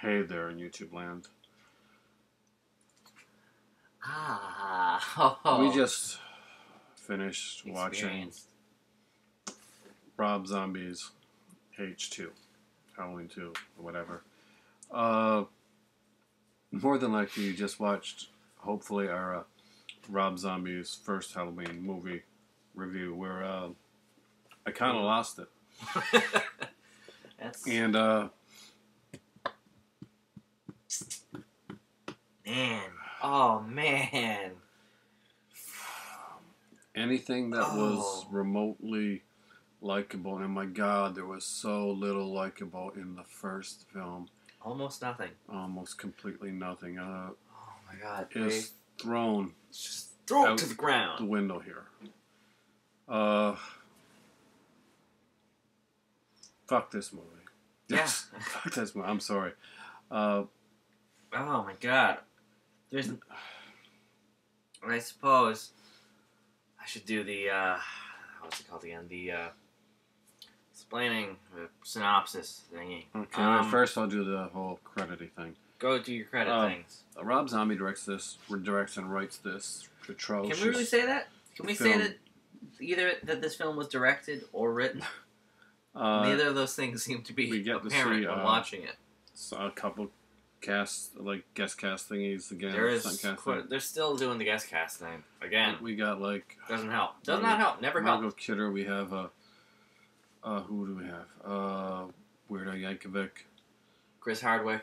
Hey there in YouTube land. We just finished watching Rob Zombie's H2, Halloween 2, or whatever. More than likely you just watched, hopefully, our Rob Zombie's first Halloween movie review, where I kind of lost it. And, man. Oh, man. Anything that was remotely likable, and my God, there was so little likable in the first film. Almost nothing. Almost completely nothing. Oh my God. Is thrown. Just throw it to the ground. The window here. Fuck this movie. Yes. Yeah. Fuck this movie. I'm sorry. Oh my God. There's. I suppose I should do the what's it called again? The explaining the synopsis thingy. Okay. First, I'll do the whole credity thing. Go do your credit things. Rob Zombie directs and writes this atrocious. Can we really say that? Can we say that either that this film was directed or written? Neither of those things seem to be apparent when watching it. A couple guest cast thingies again. They're still doing the guest cast thing again. We got doesn't help. Does not help. Never help. Margot Kidder. We have who do we have? Weird Al Yankovic. Chris Hardwick.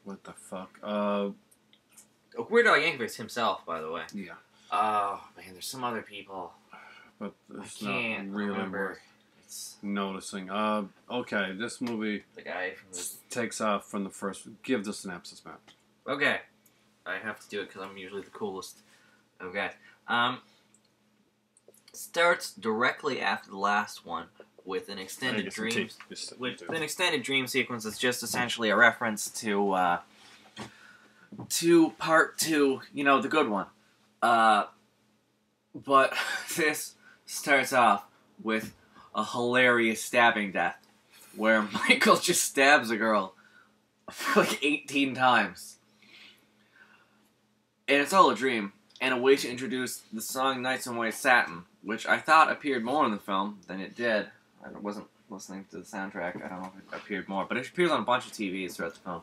What the fuck? Weird Al Yankovic himself, by the way. Yeah. Oh man, there's some other people. But it's I can't not really remember. Noticing. Okay, this movie the guy from takes off from the first. Give the synopsis, Matt. Okay, I have to do it because I'm usually the coolest of guys. Starts directly after the last one with an extended dream. With an extended dream sequence that's just essentially a reference to part 2. You know, the good one. But this starts off with a hilarious stabbing death where Michael just stabs a girl like 18 times. And it's all a dream, and a way to introduce the song Nights in White Satin, which I thought appeared more in the film than it did. I wasn't listening to the soundtrack. I don't know if it appeared more, but it appears on a bunch of TVs throughout the film.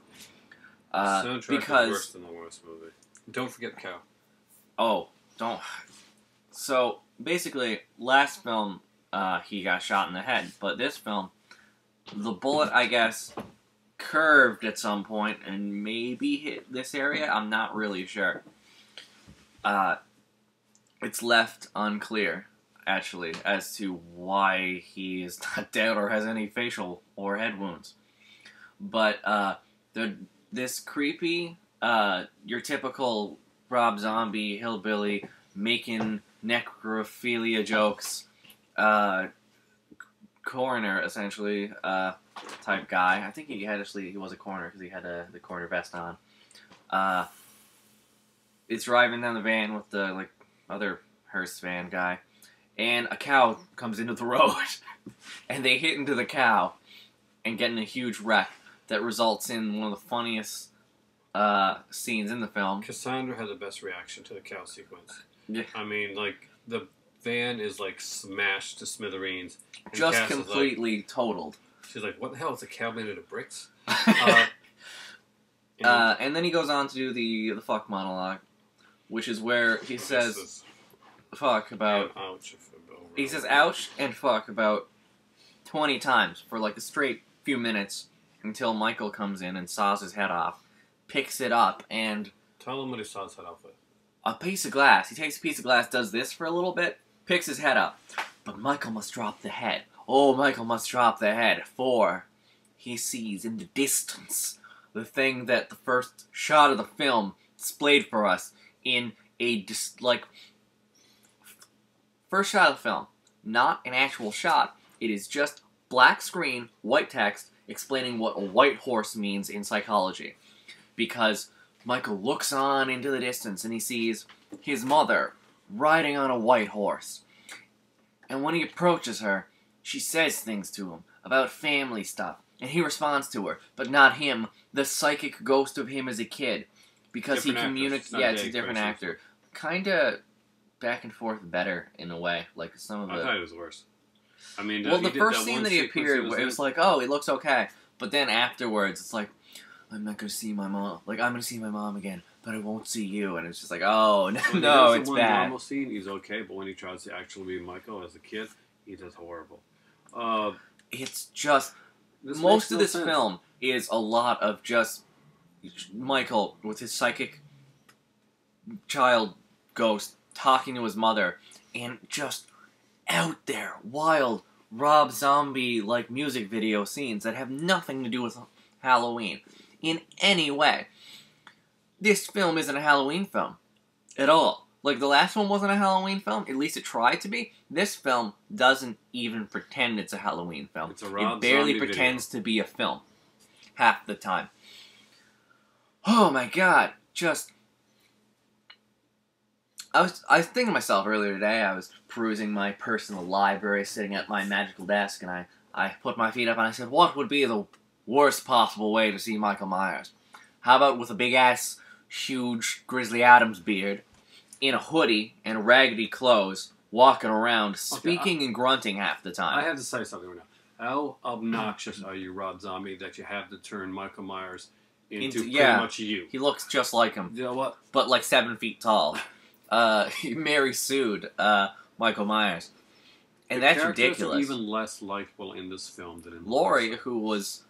Soundtrack is worse than the worst movie. Don't forget the cow. Oh, don't. So, basically, last film, he got shot in the head, but this film, the bullet, I guess, curved at some point and maybe hit this area. I'm not really sure. It's left unclear, actually, as to why he is not dead or has any facial or head wounds. But this creepy, your typical Rob Zombie hillbilly making necrophilia jokes, coroner, essentially, type guy. I think he was a coroner because he had the coroner vest on. It's driving down the van with the other hearse van guy, and a cow comes into the road, and they hit into the cow and get in a huge wreck that results in one of the funniest scenes in the film. Cassandra had the best reaction to the cow sequence. Yeah. I mean, the van is smashed to smithereens. Just completely totaled. She's like, what the hell? Is a cow made out of bricks? And then he goes on to do the fuck monologue, which is where he says fuck about... ouch. He says ouch and fuck about 20 times for a straight few minutes until Michael comes in and saws his head off, picks it up, and... Tell him what he saws his head off with. A piece of glass. He takes a piece of glass, does this for a little bit, picks his head up. But Michael must drop the head. Oh, Michael must drop the head, for he sees in the distance the thing that the first shot of the film displayed for us in a, first shot of the film. Not an actual shot. It is just black screen, white text, explaining what a white horse means in psychology. Because Michael looks on into the distance and he sees his mother riding on a white horse. And when he approaches her, she says things to him about family stuff. and he responds to her, but not him, the psychic ghost of him as a kid, because Different he actor. communicates. It's not Yeah, it's a Dave different Grayson. actor. Kinda back and forth better in a way, like some of I the. thought it was worse. I mean, Well, he the did first that scene one that he sequence appeared, where it in. was like, oh, he looks okay, but then afterwards, it's like, I'm not gonna see my mom. Like, I'm gonna see my mom again, but I won't see you. And it's just like, oh, no, When no, he does it's the one bad. normal scene, he's okay, but when he tries to actually be Michael as a kid, he does horrible. It's just This most makes of no this sense. film is a lot of just Michael with his psychic child ghost talking to his mother, and just out there, wild Rob Zombie like music video scenes that have nothing to do with Halloween in any way. This film isn't a Halloween film at all. Like, the last one wasn't a Halloween film, at least it tried to be. This film doesn't even pretend it's a Halloween film. It's a Rob It barely Zombie pretends to be a film. Half the time. Oh my god, just... I was thinking to myself earlier today, I was perusing my personal library, sitting at my magical desk, and I put my feet up and I said, what would be the worst possible way to see Michael Myers? How about with a big-ass, huge Grizzly Adams beard, in a hoodie and raggedy clothes, walking around, speaking and grunting half the time? I have to say something right now. How obnoxious are you, Rob Zombie, that you have to turn Michael Myers into pretty much you? He looks just like him, You know what? but like 7 feet tall. Mary sued Michael Myers, and The that's characters are ridiculous. even less likable in this film than in the Laurie, first. who was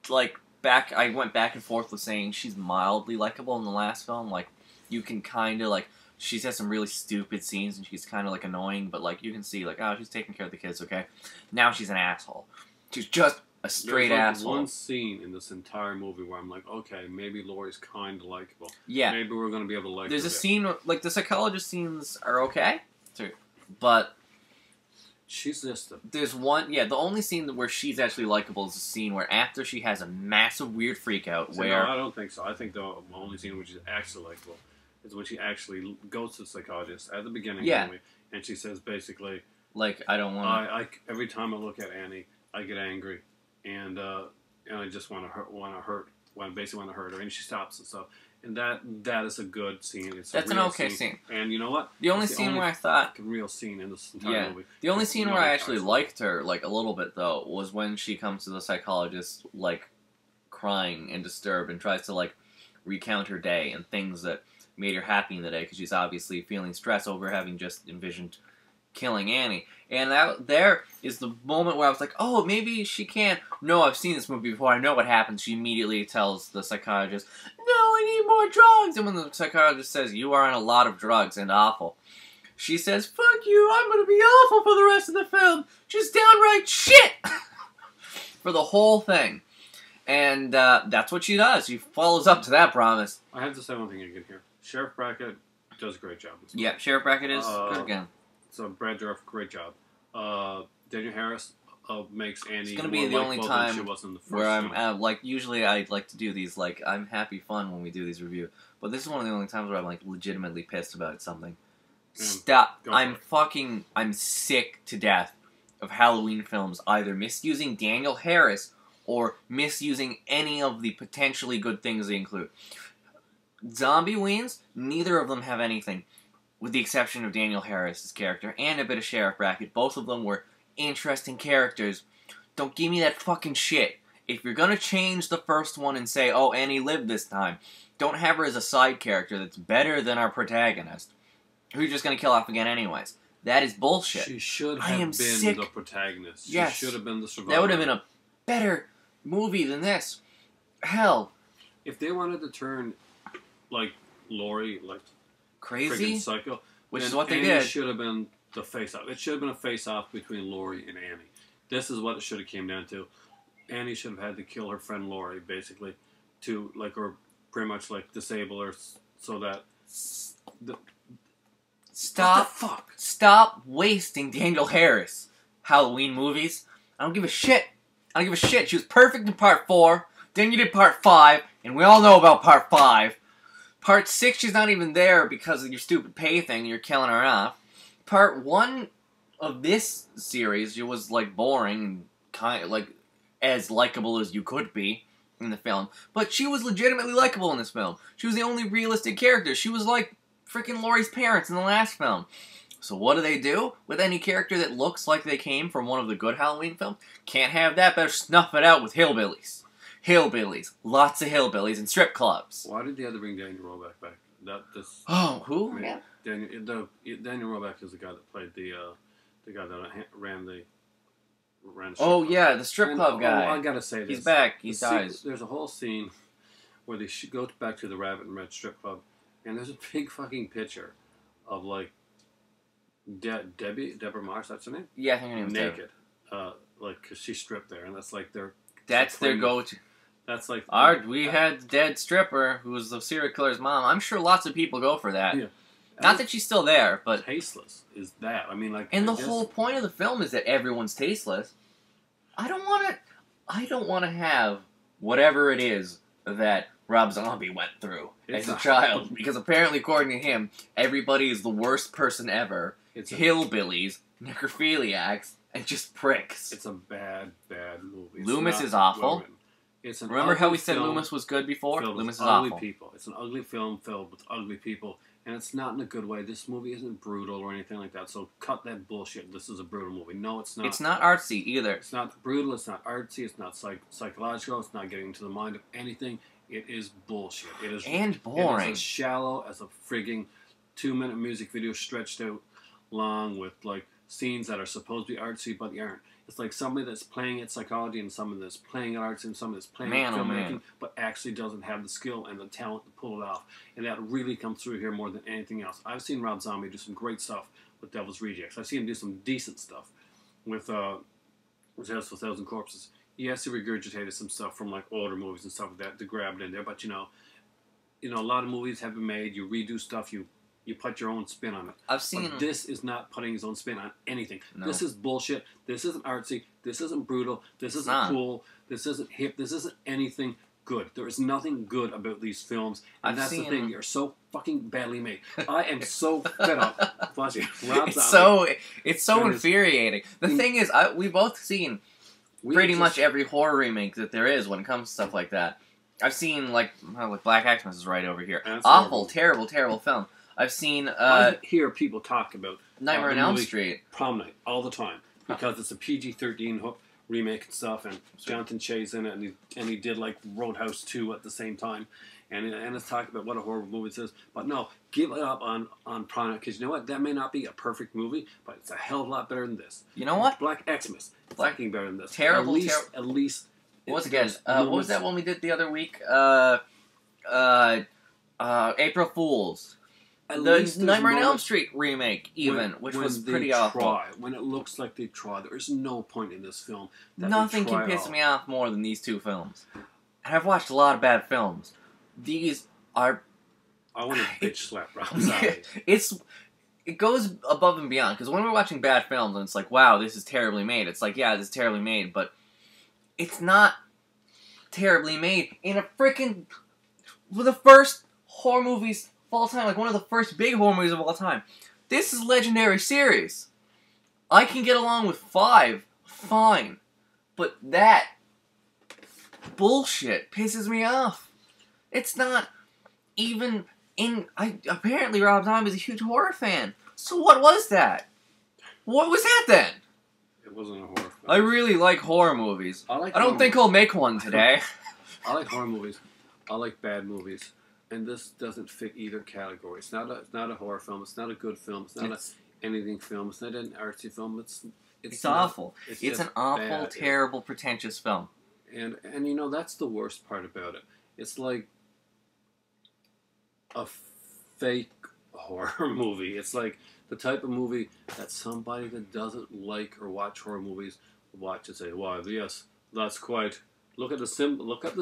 like I went back and forth with saying she's mildly likable in the last film. Like, you can kind of like, she's had some really stupid scenes and she's kind of like annoying, but like you can see like, oh, she's taking care of the kids, okay. Now she's an asshole. She's just a straight There's like asshole. one scene in this entire movie where I'm like, okay, maybe Laurie's kind of likable. Yeah. Maybe we're going to be able to like There's her a bit. scene, like, the psychologist scenes are okay, but She's just a... there's one, the only scene where she's actually likable is the scene where after she has a massive weird freak out where... No, I don't think so. I think the only scene which is actually likable is when she actually goes to the psychologist at the beginning of the movie, and she says basically, like, I don't want to... I every time I look at Annie, I get angry, and I just basically want to hurt her, and she stops and stuff. And that is a good scene. That's an okay scene. And you know what? The only scene where I thought... real scene in this entire movie. The only scene where I Nobody actually talks liked her, like, a little bit, though, was when she comes to the psychologist, like, crying and disturbed and tries to, like, recount her day and things that made her happy in the day, because she's obviously feeling stress over having just envisioned killing Annie. And that there is the moment where I was like, oh, maybe she can't. No, I've seen this movie before. I know what happens. She immediately tells the psychologist, no, I need more drugs. And when the psychologist says, you are on a lot of drugs and awful, she says, fuck you, I'm going to be awful for the rest of the film. Just downright shit. For the whole thing. And that's what she does. She follows up to that promise. I have to say one thing again here. Sheriff Brackett does a great job. in this movie. Yeah, Sheriff Brackett is good again. So Brad Dourif, great job. Daniel Harris makes Annie It's gonna more be the only likable time than she was in the first where I'm film. like, usually I like to do these, like, I'm happy fun when we do these reviews, but this is one of the only times where I'm like legitimately pissed about something. Stop. Go for it. I'm sick to death of Halloween films either misusing Daniel Harris or misusing any of the potentially good things they include. Zombie Weens, neither of them have anything, with the exception of Daniel Harris's character and a bit of Sheriff Brackett. Both of them were interesting characters. Don't give me that fucking shit. If you're gonna change the first one and say, oh, Annie lived this time, don't have her as a side character that's better than our protagonist, who you're just gonna kill off again anyways. That is bullshit. She should I have am been sick. the protagonist. Yes. She should have been the survivor. That would have been a better movie than this. Hell. If they wanted to turn, like, Laurie, like, Crazy? freaking psycho, Which then is what they Annie did. should have been the face-off. It should have been a face-off between Laurie and Annie. This is what it should have came down to. Annie should have had to kill her friend Laurie, basically, to, like, or pretty much, like, disable her so that... Stop. What the fuck? Stop wasting Daniel Harris. Halloween movies. I don't give a shit. I don't give a shit. She was perfect in part 4. Then you did part 5. And we all know about part 5. Part 6, she's not even there because of your stupid pay thing. You're killing her off. Part 1 of this series, it was, like, boring and kind of, like, as likable as you could be in the film, but she was legitimately likable in this film. She was the only realistic character. She was like freaking Laurie's parents in the last film. So what do they do with any character that looks like they came from one of the good Halloween films? Can't have that. Better snuff it out with hillbillies. Hillbillies. Lots of hillbillies and strip clubs. Why did they have to bring Daniel Roebuck back? Oh, who? I mean, Yeah. Daniel Roebuck is the guy that played the guy that ran the strip Oh, club. yeah, the strip club guy. I gotta say this. He's back. He dies. There's a whole scene where they go back to the Rabbit and Red strip club, and there's a big fucking picture of like Deborah Marsh. That's her name. Yeah, I think her name's naked, like cause she's stripped there, and that's like That's their go-to. That's like We had dead stripper who was the serial killer's mom. I'm sure lots of people go for that. Yeah. Not that she's still there, but tasteless is that. I mean, like, and the whole point of the film is that everyone's tasteless. I don't want to have whatever it is that Rob Zombie went through as a child, because apparently, according to him, everybody is the worst person ever. It's hillbillies, necrophiliacs, and just pricks. It's a bad movie. Loomis is awful. It's an Remember how we said Loomis was good before? Loomis is awful. People. It's an ugly film filled with ugly people, and it's not in a good way. This movie isn't brutal or anything like that, so cut that bullshit. This is a brutal movie. No, it's not. It's not artsy either. It's not brutal. It's not artsy. It's not psychological. It's not getting into the mind of anything. It is bullshit. It is and boring. It is as shallow as a frigging 2-minute music video stretched out long with like scenes that are supposed to be artsy but they aren't. It's like somebody that's playing at psychology and somebody that's playing at arts and somebody that's playing at filmmaking but actually doesn't have the skill and the talent to pull it off. And that really comes through here more than anything else. I've seen Rob Zombie do some great stuff with Devil's Rejects. I've seen him do some decent stuff with House of a Thousand Corpses. Yes, he regurgitated some stuff from like older movies and stuff like that to grab it in there. But you know, a lot of movies have been made. You redo stuff. You put your own spin on it. I've seen... But this is not putting his own spin on anything. No. This is bullshit. This isn't artsy. This isn't brutal. This isn't cool. This isn't hip. This isn't anything good. There is nothing good about these films. And that's the thing. They're so fucking badly made. I am so fed up watching Rob Zombie. It's so infuriating. The thing is, we've both seen pretty much every horror remake that there is when it comes to stuff like that. I've seen, like Black Xmas is right over here. Awful, terrible, terrible film. I've seen... I hear people talk about Nightmare on Elm Street. Prom Night all the time because it's a PG-13 remake and stuff, and Jonathan Che's in it, and he did like Roadhouse 2 at the same time, and it's talking about what a horror movie this is. But no, give it up on Prom Night, because you know what? That may not be a perfect movie, but it's a hell of a lot better than this. You know what? Black Xmas, fucking better than this. Terrible. At least. Once again, what was that one we did the other week? April Fools. The Nightmare on Elm Street remake, which was pretty awful. When it looks like they try, there is no point in this film. Nothing can piss me off more than these two films. And I've watched a lot of bad films. These are... I want to bitch slap Rob Zombie. It goes above and beyond, because when we're watching bad films and it's like, wow, this is terribly made, it's like, yeah, this is terribly made, but it's not terribly made in a freaking... the first horror movies of all time, like one of the first big horror movies of all time. This is a legendary series. I can get along with 5, fine, but that bullshit pisses me off. It's not even in... apparently Rob Zombie is a huge horror fan. So what was that? What was that then? It wasn't a horror film. I really like horror movies. I don't think I'll make one today. I like horror movies. I like bad movies. And this doesn't fit either category. It's not a horror film. It's not a good film. It's not anything film. It's not an artsy film. It's awful. It's an awful, terrible, pretentious film. And you know, that's the worst part about it. It's like a fake horror movie. It's like the type of movie that somebody that doesn't like or watch horror movies would watch and say, "Wow, yes, that's quite." Look at the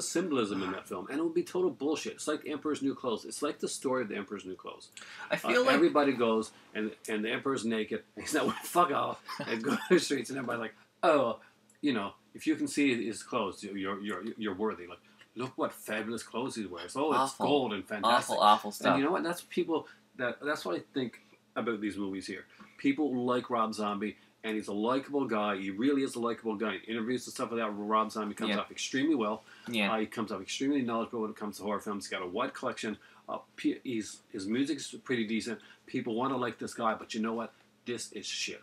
symbolism in that film, and it would be total bullshit. It's like The Emperor's New Clothes. It's like the story of The Emperor's New Clothes. I feel like everybody goes and the Emperor's naked. And he's not fuck off and go to the streets, and everybody's like, oh, you know, if you can see his clothes, you're worthy. Like, look what fabulous clothes he wears. Oh, it's gold and fantastic. Awful stuff. And you know what? That's what I think about these movies here. People like Rob Zombie, and he's a likable guy. He really is a likable guy. In interviews and stuff like that, Rob Zombie comes off extremely well. Yeah. He comes off extremely knowledgeable when it comes to horror films. He's got a wide collection. His music's pretty decent. People want to like this guy, but you know what? This is shit.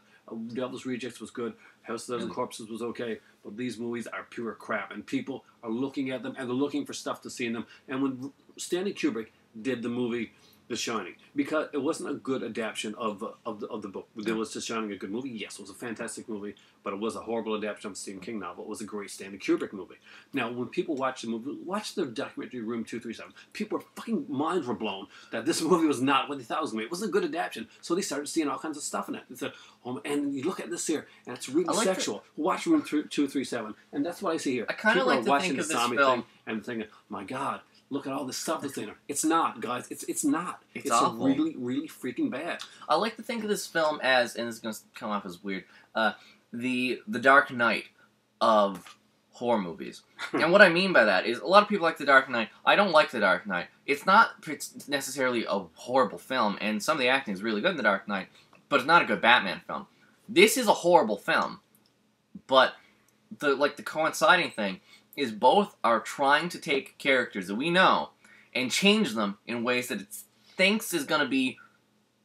Devil's Rejects was good. House of a Thousand Corpses was okay, but these movies are pure crap, and people are looking at them and they're looking for stuff to see in them. And when Stanley Kubrick did the movie The Shining, because it wasn't a good adaptation of the book. Was The Shining a good movie? Yes, it was a fantastic movie, but it was a horrible adaptation of a Stephen King novel. It was a great Stanley Kubrick movie. Now, when people watch the movie, watch the documentary Room 237, people's fucking minds were blown that this movie was not what they thought it was going to be. It wasn't a good adaptation, so they started seeing all kinds of stuff in it. They said, and you look at this here, and it's really sexual. Watch Room 237, and that's what I see here. I kind of like to think of this film and thinking, my God, look at all this stuff that's in there. It's not, guys. It's not. It's awful. Really, really freaking bad. I like to think of this film as, and it's going to come off as weird, the Dark Knight of horror movies. And what I mean by that is, a lot of people like The Dark Knight. I don't like The Dark Knight. It's not necessarily a horrible film, and some of the acting is really good in The Dark Knight, but it's not a good Batman film. This is a horrible film, but the coinciding thing is both are trying to take characters that we know and change them in ways that it thinks is going to be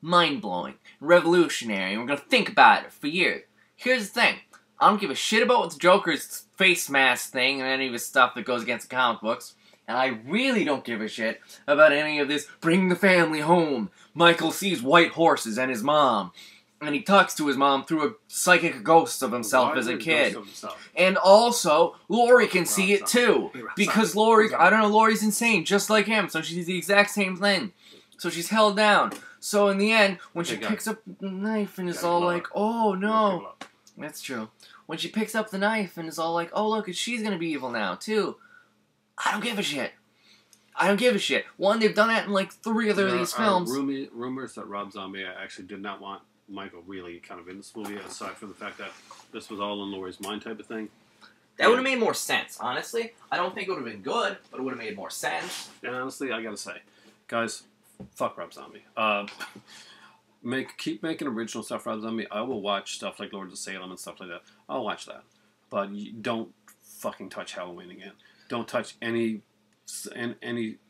mind-blowing, revolutionary, and we're going to think about it for years. Here's the thing. I don't give a shit about the Joker's face mask thing and any of his stuff that goes against the comic books, and I really don't give a shit about any of this bring the family home. Michael sees white horses and his mom, and he talks to his mom through a psychic ghost of himself as a kid. And also, Laurie can see it too. Because Laurie, I don't know, Laurie's insane, just like him, so she sees the exact same thing. So she's held down. So in the end, when she picks up the knife and is all like, oh no. That's true. When she picks up the knife and is all like, oh look, she's gonna be evil now, too. I don't give a shit. I don't give a shit. One, they've done that in like 3 other of these films. Rumors that Rob Zombie actually did not want Michael really kind of in this movie, aside from the fact that this was all in Laurie's mind type of thing. That would have made more sense, honestly. I don't think it would have been good, but it would have made more sense. And honestly, I gotta say, guys, fuck Rob Zombie. Keep making original stuff, Rob Zombie. I will watch stuff like Lords of Salem and stuff like that. I'll watch that. But don't fucking touch Halloween again. Don't touch any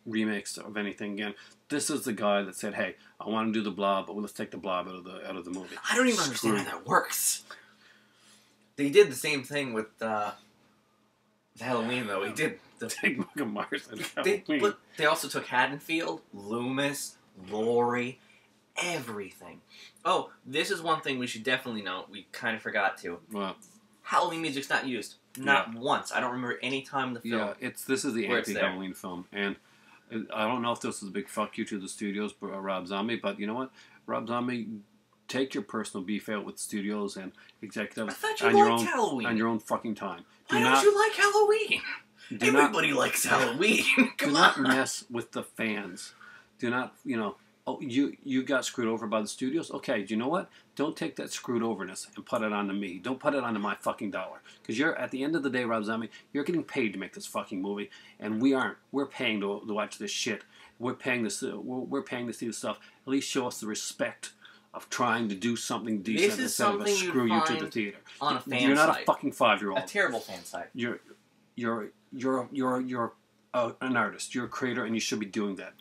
remakes of anything again. This is the guy that said, "Hey, I want to do the Blob, but let's take the Blob out of the movie." I don't even understand how that works. They did the same thing with Halloween, though. He did take Michael Myers and Halloween. But they also took Haddonfield, Loomis, Laurie, everything. Oh, this is one thing we should definitely note. We kind of forgot to. What? Halloween music's not used. Not once. I don't remember any time in the film. Yeah, this is the anti-Halloween film, and I don't know if this was a big fuck you to the studios, Rob Zombie, but you know what? Rob Zombie, take your personal beef out with studios and executives on your own fucking time. Why don't you like Halloween? Everybody likes Halloween. Do not mess with the fans. Do not, oh, you got screwed over by the studios? Okay, do you know what? Don't take that screwed overness and put it onto me. Don't put it onto my fucking dollar. Because you're, at the end of the day, Rob Zombie, you're getting paid to make this fucking movie, and we aren't. We're paying to watch this shit. We're paying we're paying to see this stuff. At least show us the respect of trying to do something decent instead of screw you to the theater. On a fan site. You're not a fucking 5-year-old. A terrible fan site. You're an artist. You're a creator, and you should be doing that.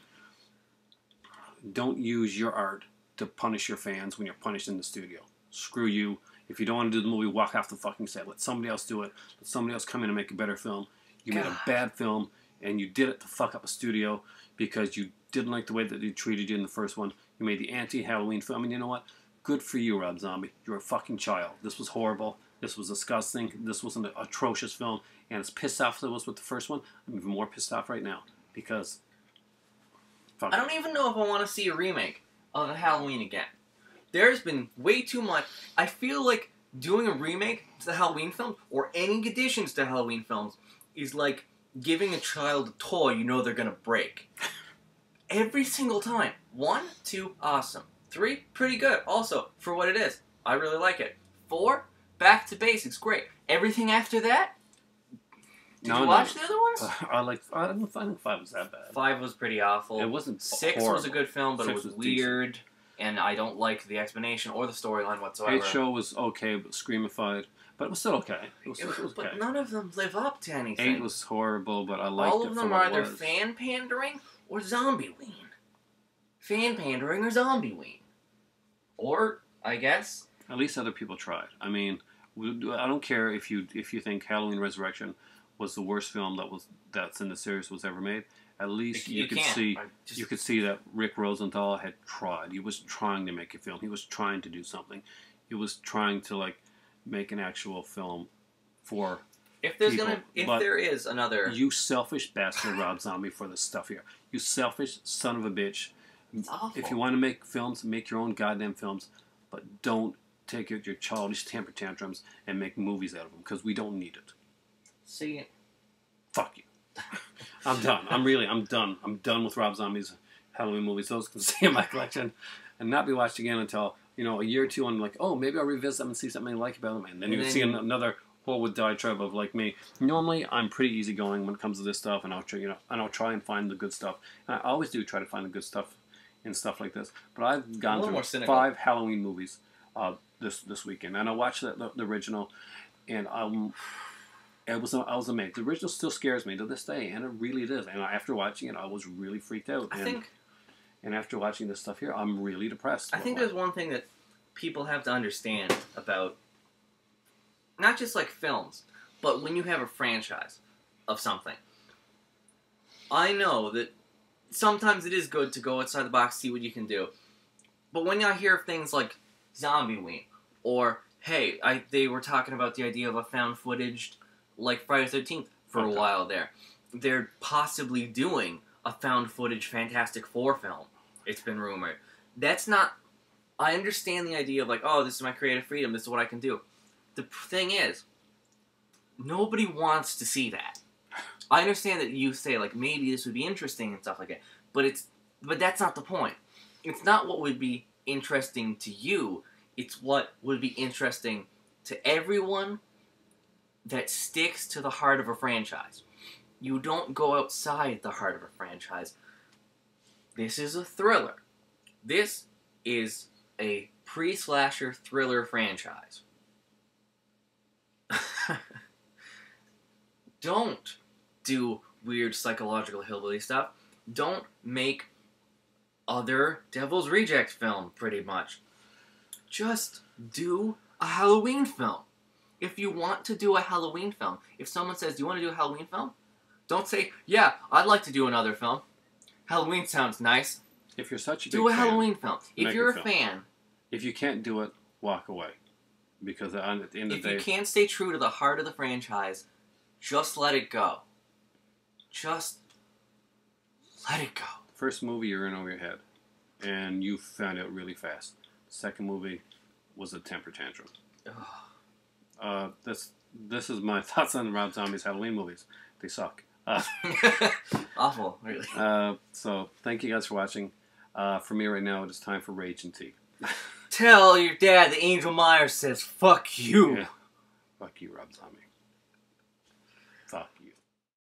Don't use your art to punish your fans when you're punished in the studio. Screw you. If you don't want to do the movie, walk off the fucking set. Let somebody else do it. Let somebody else come in and make a better film. You made a bad film, and you did it to fuck up a studio because you didn't like the way that they treated you in the first one. You made the anti-Halloween film, and you know what? Good for you, Rob Zombie. You're a fucking child. This was horrible. This was disgusting. This was an atrocious film, and as pissed off as I was with the first one, I'm even more pissed off right now because... I don't even know if I want to see a remake of Halloween again. There's been way too much. I feel like doing a remake to the Halloween films, or any additions to Halloween films, is like giving a child a toy you know they're going to break. Every single time. 1, 2, awesome. 3, pretty good. Also, for what it is. I really like it. 4, back to basics. Great. Everything after that? Did you watch the other ones? I don't think 5 was that bad. 5 was pretty awful. It wasn't 6 horrible. was a good film, but it was weird. and I don't like the explanation or the storyline whatsoever. Hate Show was okay, but Screamified. But it was still okay. It was okay. But none of them live up to anything. 8 was horrible, but I liked it. All of them for are what either it was. fan pandering or zombie ween. Fan pandering or zombie ween. Or, I guess... At least other people tried. I mean, I don't care if you think Halloween Resurrection was the worst film that's in the series was ever made. At least you could see that Rick Rosenthal had tried. He was trying to make a film. He was trying to do something. He was trying to make an actual film for people. There is another... You selfish bastard, Rob Zombie, for this stuff here. You selfish son of a bitch. It's awful. If you want to make films, make your own goddamn films, but don't take your childish temper tantrums and make movies out of them, because we don't need it. See? Fuck you. I'm done. I'm done. I'm done with Rob Zombie's Halloween movies. Those can stay in my collection and not be watched again until, a year or two, and maybe I'll revisit them and see something I like about them. And then you see another Hollywood diatribe of me. Normally, I'm pretty easygoing when it comes to this stuff, and I'll try and find the good stuff. And I always do try to find the good stuff in stuff like this. But I've gone through 5 Halloween movies this weekend, and I watched the original, and I was amazed. The original still scares me to this day, and it really does. And after watching it, I was really freaked out. And after watching this stuff here, I'm really depressed. I think there's one thing that people have to understand about not just films, but when you have a franchise of something. I know that sometimes it is good to go outside the box, see what you can do. But when I hear things like Zombie-Ween, or, hey, they were talking about the idea of a found footage like Friday the 13th for a while there. They're possibly doing a found footage Fantastic Four film. It's been rumored. That's not... I understand the idea of this is my creative freedom, this is what I can do. The thing is, nobody wants to see that. I understand that you say, maybe this would be interesting and stuff like that, but that's not the point. It's not what would be interesting to you, it's what would be interesting to everyone that sticks to the heart of a franchise. You don't go outside the heart of a franchise. This is a thriller. This is a pre-slasher thriller franchise. Don't do weird psychological hillbilly stuff. Don't make other Devil's Reject film, pretty much. Just do a Halloween film. If you want to do a Halloween film, if someone says, do you want to do a Halloween film? Don't say, yeah, I'd like to do another film. Halloween sounds nice. If you're such a big do a fan, Halloween film. If you're a fan. If you can't do it, walk away. Because at the end of the day... If you can't stay true to the heart of the franchise, just let it go. Just let it go. First movie, you're in over your head. And you found out really fast. The second movie was a temper tantrum. This is my thoughts on Rob Zombie's Halloween movies. They suck. Awful, really. So, thank you guys for watching. For me right now, it is time for Rage and Tea. Tell your dad that Angel Myers says, fuck you. Yeah. Fuck you, Rob Zombie.